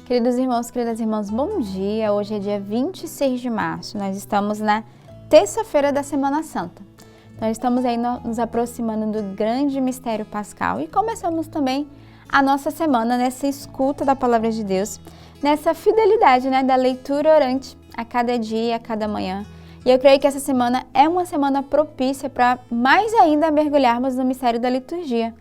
Queridos irmãos, queridas irmãs, bom dia! Hoje é dia 26 de março, nós estamos na terça-feira da Semana Santa. Nós estamos aí nos aproximando do grande mistério pascal e começamos também a nossa semana nessa escuta da Palavra de Deus, nessa fidelidade da leitura orante a cada dia, a cada manhã. E eu creio que essa semana é uma semana propícia para mais ainda mergulharmos no mistério da liturgia,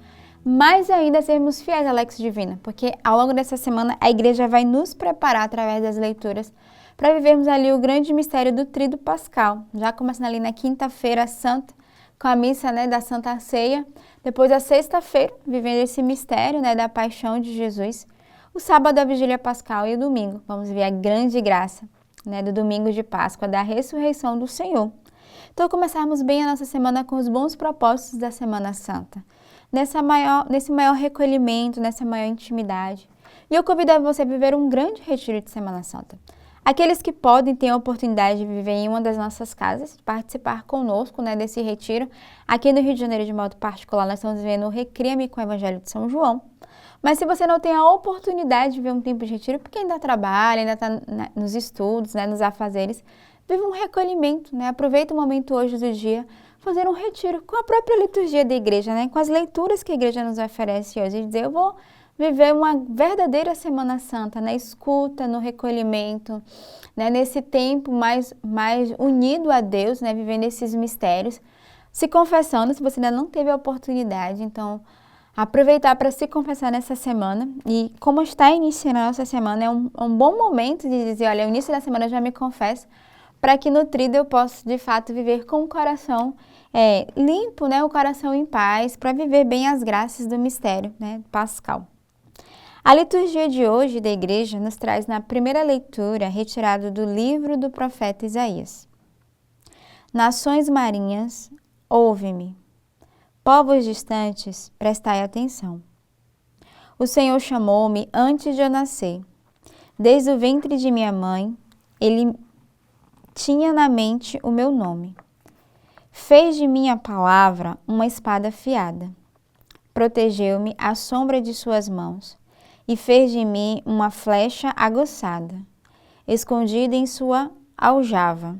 mais ainda sermos fiéis à Lex Divina, porque ao longo dessa semana a igreja vai nos preparar através das leituras para vivermos ali o grande mistério do Tríduo Pascal, já começando ali na quinta-feira santa, com a missa da Santa Ceia, depois a sexta-feira, vivendo esse mistério da paixão de Jesus, o sábado a Vigília Pascal e o domingo, vamos ver a grande graça do domingo de Páscoa, da ressurreição do Senhor. Então, começarmos bem a nossa semana com os bons propósitos da Semana Santa, nesse maior recolhimento, nessa maior intimidade. E eu convido você a viver um grande retiro de Semana Santa. Aqueles que podem ter a oportunidade de viver em uma das nossas casas, participar conosco desse retiro. Aqui no Rio de Janeiro, de modo particular, nós estamos vivendo o Recria-me com o Evangelho de São João. Mas se você não tem a oportunidade de ver um tempo de retiro, porque ainda trabalha, ainda está nos estudos, nos afazeres, viva um recolhimento, aproveita o momento hoje do dia, fazer um retiro com a própria liturgia da igreja, com as leituras que a igreja nos oferece hoje, e dizer, eu vou viver uma verdadeira Semana Santa, na escuta, no recolhimento, nesse tempo mais unido a Deus, vivendo esses mistérios, se confessando, se você ainda não teve a oportunidade, então aproveitar para se confessar nessa semana. E como está iniciando a nossa semana, é um bom momento de dizer, olha, no início da semana eu já me confesso, para que no tríduo eu possa de fato viver com o coração limpo, o coração em paz, para viver bem as graças do mistério pascal. A liturgia de hoje da igreja nos traz na primeira leitura, retirado do livro do profeta Isaías. Nações marinhas, ouve-me. Povos distantes, prestai atenção. O Senhor chamou-me antes de eu nascer. Desde o ventre de minha mãe, Ele tinha na mente o meu nome. Fez de minha palavra uma espada afiada. Protegeu-me à sombra de suas mãos e fez de mim uma flecha aguçada, escondida em sua aljava.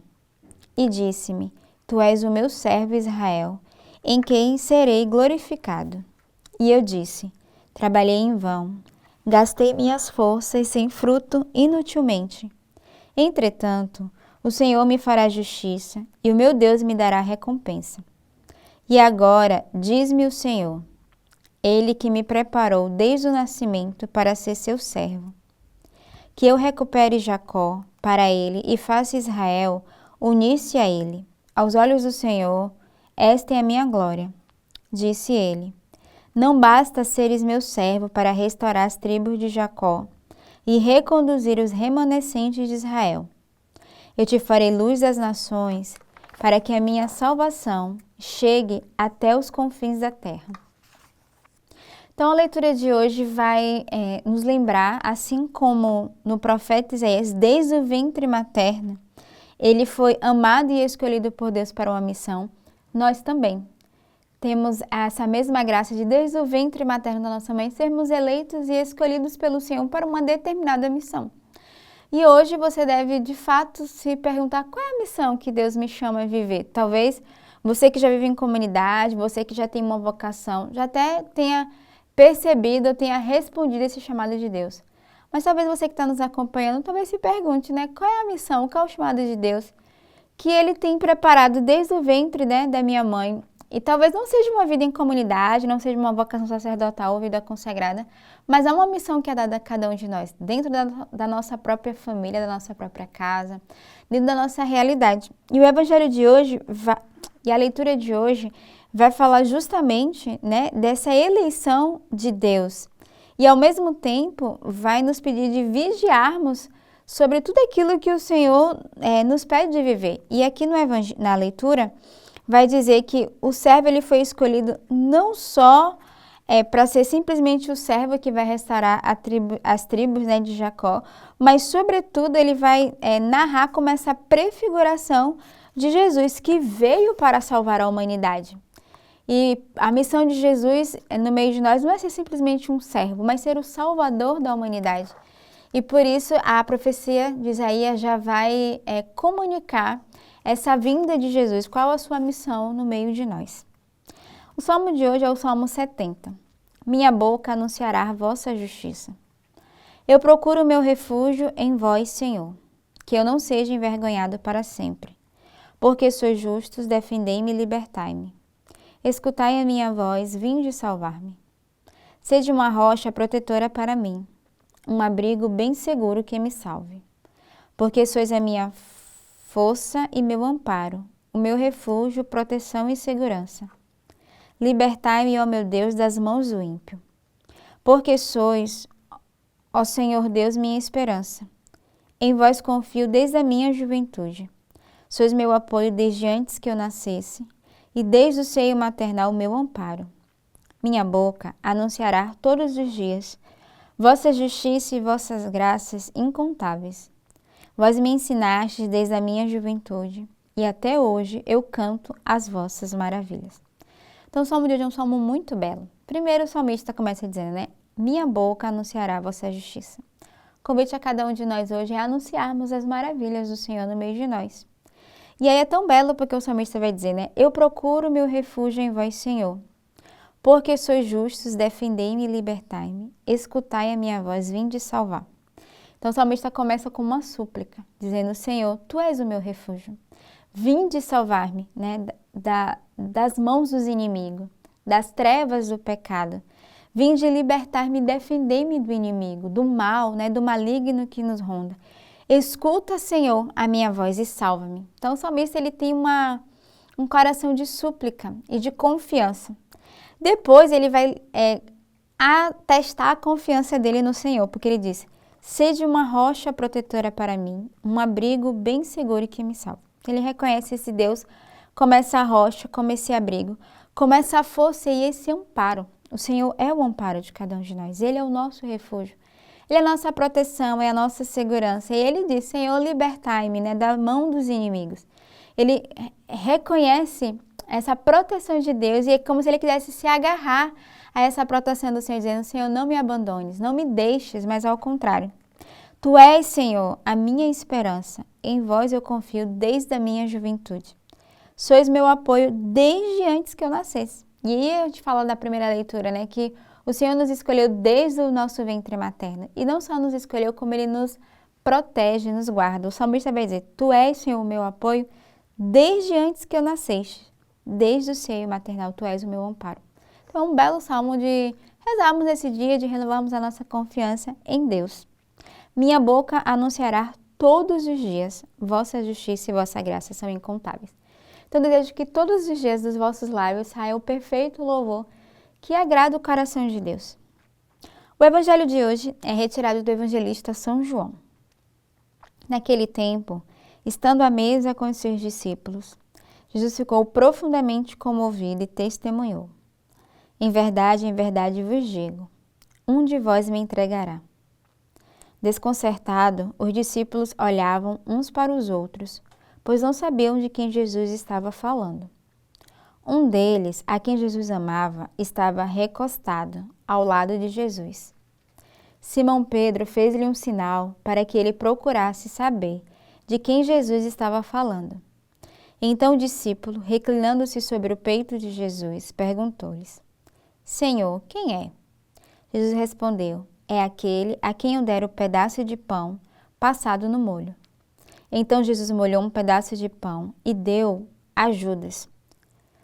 E disse-me, tu és o meu servo Israel, em quem serei glorificado. E eu disse, trabalhei em vão, gastei minhas forças sem fruto inutilmente. Entretanto, o Senhor me fará justiça e o meu Deus me dará recompensa. E agora, diz-me o Senhor, Ele que me preparou desde o nascimento para ser seu servo, que eu recupere Jacó para Ele e faça Israel unir-se a Ele. Aos olhos do Senhor, esta é a minha glória. Disse Ele, não basta seres meu servo para restaurar as tribos de Jacó e reconduzir os remanescentes de Israel. Eu te farei luz das nações, para que a minha salvação chegue até os confins da terra. Então, a leitura de hoje vai nos lembrar, assim como no profeta Isaías, desde o ventre materno, ele foi amado e escolhido por Deus para uma missão, nós também temos essa mesma graça de, desde o ventre materno da nossa mãe, sermos eleitos e escolhidos pelo Senhor para uma determinada missão. E hoje você deve, de fato, se perguntar qual é a missão que Deus me chama a viver. Talvez você que já vive em comunidade, você que já tem uma vocação, já até tenha percebido ou tenha respondido esse chamado de Deus. Mas talvez você que está nos acompanhando, talvez se pergunte, qual é a missão, qual é o chamado de Deus que Ele tem preparado desde o ventre da minha mãe. E talvez não seja uma vida em comunidade, não seja uma vocação sacerdotal ou vida consagrada, mas é uma missão que é dada a cada um de nós, dentro da nossa própria família, da nossa própria casa, dentro da nossa realidade. E o Evangelho de hoje, e a leitura de hoje, vai falar justamente dessa eleição de Deus. E ao mesmo tempo vai nos pedir de vigiarmos sobre tudo aquilo que o Senhor nos pede de viver. E aqui na leitura vai dizer que o servo ele foi escolhido não só para ser simplesmente o servo que vai restaurar as tribos de Jacó, mas sobretudo ele vai narrar como essa prefiguração de Jesus que veio para salvar a humanidade. E a missão de Jesus no meio de nós não é ser simplesmente um servo, mas ser o salvador da humanidade. E por isso a profecia de Isaías já vai comunicar essa vinda de Jesus, qual a sua missão no meio de nós. O salmo de hoje é o Salmo 70. Minha boca anunciará a vossa justiça. Eu procuro o meu refúgio em vós, Senhor, que eu não seja envergonhado para sempre. Porque sois justos, defendei-me e libertai-me. Escutai a minha voz, vinde salvar-me. Sede uma rocha protetora para mim, um abrigo bem seguro que me salve. Porque sois a minha força e meu amparo, o meu refúgio, proteção e segurança. Libertai-me, ó meu Deus, das mãos do ímpio. Porque sois, ó Senhor Deus, minha esperança. Em vós confio desde a minha juventude. Sois meu apoio desde antes que eu nascesse, e desde o seio maternal meu amparo. Minha boca anunciará todos os dias vossa justiça e vossas graças incontáveis. Vós me ensinastes desde a minha juventude, e até hoje eu canto as vossas maravilhas. Então o salmo de hoje é um salmo muito belo. Primeiro o salmista começa dizendo, né? Minha boca anunciará a vossa justiça. O convite a cada um de nós hoje é anunciarmos as maravilhas do Senhor no meio de nós. E aí é tão belo porque o salmista vai dizer, né? Eu procuro meu refúgio em vós, Senhor. Porque sois justos, defendei-me e libertai-me. Escutai a minha voz, vinde salvar. Então o salmista começa com uma súplica, dizendo, Senhor, Tu és o meu refúgio. Vinde salvar-me, né? Das mãos dos inimigos, das trevas do pecado. Vinde libertar-me e defender-me do inimigo, do mal, né? Do maligno que nos ronda. Escuta, Senhor, a minha voz e salva-me. Então, o salmista ele tem um coração de súplica e de confiança. Depois, ele vai atestar a confiança dele no Senhor, porque ele diz, sede uma rocha protetora para mim, um abrigo bem seguro que me salva. Ele reconhece esse Deus como essa rocha, como esse abrigo, como essa força e esse amparo. O Senhor é o amparo de cada um de nós, Ele é o nosso refúgio. Ele é a nossa proteção, é a nossa segurança. E ele diz, Senhor, libertai-me, né, da mão dos inimigos. Ele reconhece essa proteção de Deus e é como se ele quisesse se agarrar a essa proteção do Senhor, dizendo, Senhor, não me abandones, não me deixes, mas ao contrário. Tu és, Senhor, a minha esperança. Em vós eu confio desde a minha juventude. Sois meu apoio desde antes que eu nascesse. E aí a gente fala da primeira leitura, né, que o Senhor nos escolheu desde o nosso ventre materno. E não só nos escolheu, como Ele nos protege, nos guarda. O salmista vai dizer, Tu és, Senhor, o meu apoio desde antes que eu nasceste. Desde o seio maternal, Tu és o meu amparo. Então é um belo salmo de rezarmos esse dia, de renovarmos a nossa confiança em Deus. Minha boca anunciará todos os dias, vossa justiça e vossa graça são incontáveis. Então desejo que todos os dias dos vossos lábios saia o perfeito louvor que agrada o coração de Deus. O evangelho de hoje é retirado do evangelista São João. Naquele tempo, estando à mesa com os seus discípulos, Jesus ficou profundamente comovido e testemunhou. Em verdade vos digo, um de vós me entregará. Desconcertado, os discípulos olhavam uns para os outros, pois não sabiam de quem Jesus estava falando. Um deles, a quem Jesus amava, estava recostado ao lado de Jesus. Simão Pedro fez-lhe um sinal para que ele procurasse saber de quem Jesus estava falando. Então o discípulo, reclinando-se sobre o peito de Jesus, perguntou-lhes, Senhor, quem é? Jesus respondeu, é aquele a quem eu der o pedaço de pão passado no molho. Então Jesus molhou um pedaço de pão e deu a Judas,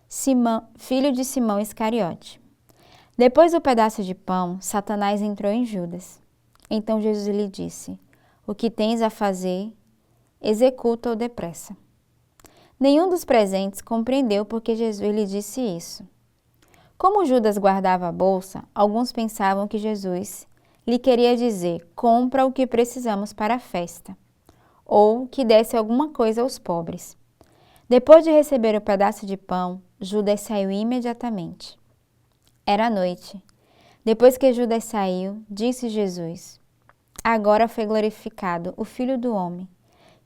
Simão, filho de Simão Iscariote. Depois do pedaço de pão, Satanás entrou em Judas. Então Jesus lhe disse, o que tens a fazer, executa-o depressa. Nenhum dos presentes compreendeu porque Jesus lhe disse isso. Como Judas guardava a bolsa, alguns pensavam que Jesus lhe queria dizer, compra o que precisamos para a festa, ou que desse alguma coisa aos pobres. Depois de receber o pedaço de pão, Judas saiu imediatamente. Era noite. Depois que Judas saiu, disse Jesus, agora foi glorificado o Filho do Homem,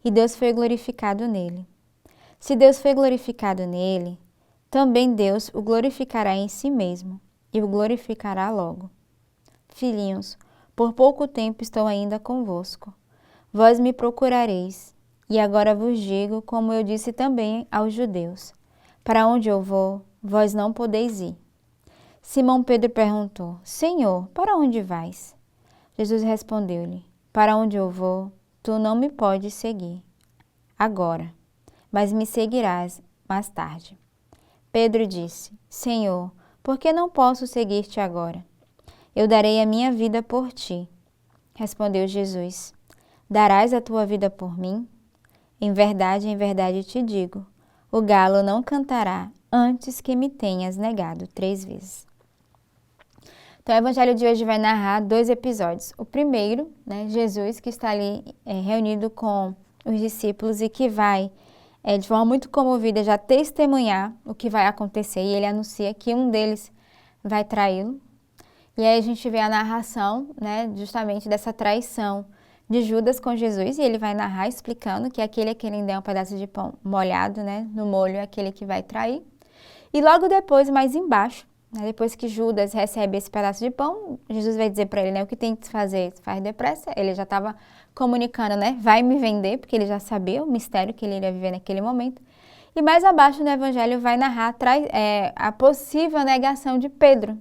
e Deus foi glorificado nele. Se Deus foi glorificado nele, também Deus o glorificará em si mesmo, e o glorificará logo. Filhinhos, por pouco tempo estou ainda convosco. Vós me procurareis, e agora vos digo, como eu disse também aos judeus: para onde eu vou, vós não podeis ir. Simão Pedro perguntou: Senhor, para onde vais? Jesus respondeu-lhe: para onde eu vou, tu não me podes seguir agora, mas me seguirás mais tarde. Pedro disse: Senhor, por que não posso seguir-te agora? Eu darei a minha vida por ti. Respondeu Jesus: darás a tua vida por mim? Em verdade te digo, o galo não cantará antes que me tenhas negado 3 vezes. Então, o evangelho de hoje vai narrar 2 episódios. O primeiro, Jesus que está ali reunido com os discípulos e que vai, de forma muito comovida, já testemunhar o que vai acontecer. E ele anuncia que um deles vai traí-lo. E aí a gente vê a narração, justamente dessa traição de Judas com Jesus. E ele vai narrar explicando que aquele a quem ele der um pedaço de pão molhado, no molho, é aquele que vai trair. E logo depois, mais embaixo, depois que Judas recebe esse pedaço de pão, Jesus vai dizer para ele, o que tem que fazer, faz depressa. Ele já estava comunicando, vai me vender, porque ele já sabia o mistério que ele iria viver naquele momento. E mais abaixo no evangelho vai narrar a possível negação de Pedro.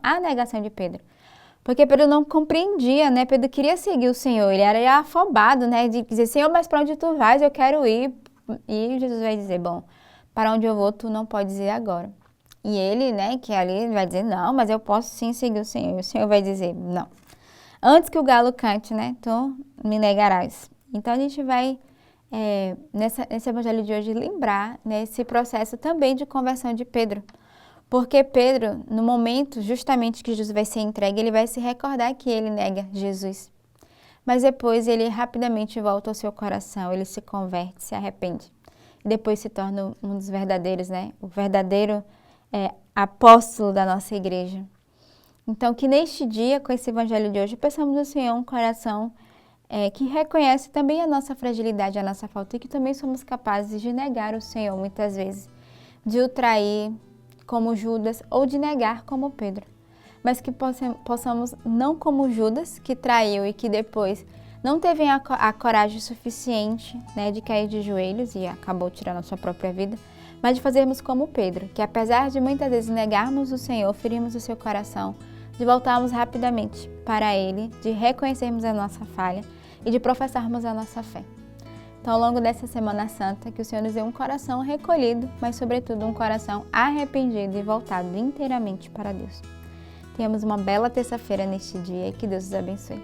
A negação de Pedro. Porque Pedro não compreendia, Pedro queria seguir o Senhor, ele era afobado, de dizer, Senhor, mas para onde tu vais? Eu quero ir. E Jesus vai dizer, bom, para onde eu vou, tu não podes ir agora. E ele, que ali vai dizer, não, mas eu posso sim seguir o Senhor. E o Senhor vai dizer, não. Antes que o galo cante, tu me negarás. Então a gente vai, nesse evangelho de hoje, lembrar esse processo também de conversão de Pedro. Porque Pedro, no momento justamente que Jesus vai ser entregue, ele vai se recordar que ele nega Jesus. Mas depois ele rapidamente volta ao seu coração, ele se converte, se arrepende. E depois se torna um dos verdadeiros, o verdadeiro apóstolo da nossa igreja. Então, que neste dia, com esse evangelho de hoje, peçamos ao Senhor um coração que reconhece também a nossa fragilidade, a nossa falta, e que também somos capazes de negar o Senhor muitas vezes, de o trair como Judas ou de negar como Pedro. Mas que possamos, não como Judas, que traiu e que depois não teve a coragem suficiente de cair de joelhos e acabou tirando a sua própria vida, mas de fazermos como Pedro, que apesar de muitas vezes negarmos o Senhor, ferirmos o seu coração, de voltarmos rapidamente para Ele, de reconhecermos a nossa falha e de professarmos a nossa fé. Então, ao longo dessa Semana Santa, que o Senhor nos dê um coração recolhido, mas sobretudo um coração arrependido e voltado inteiramente para Deus. Tenhamos uma bela terça-feira neste dia e que Deus os abençoe.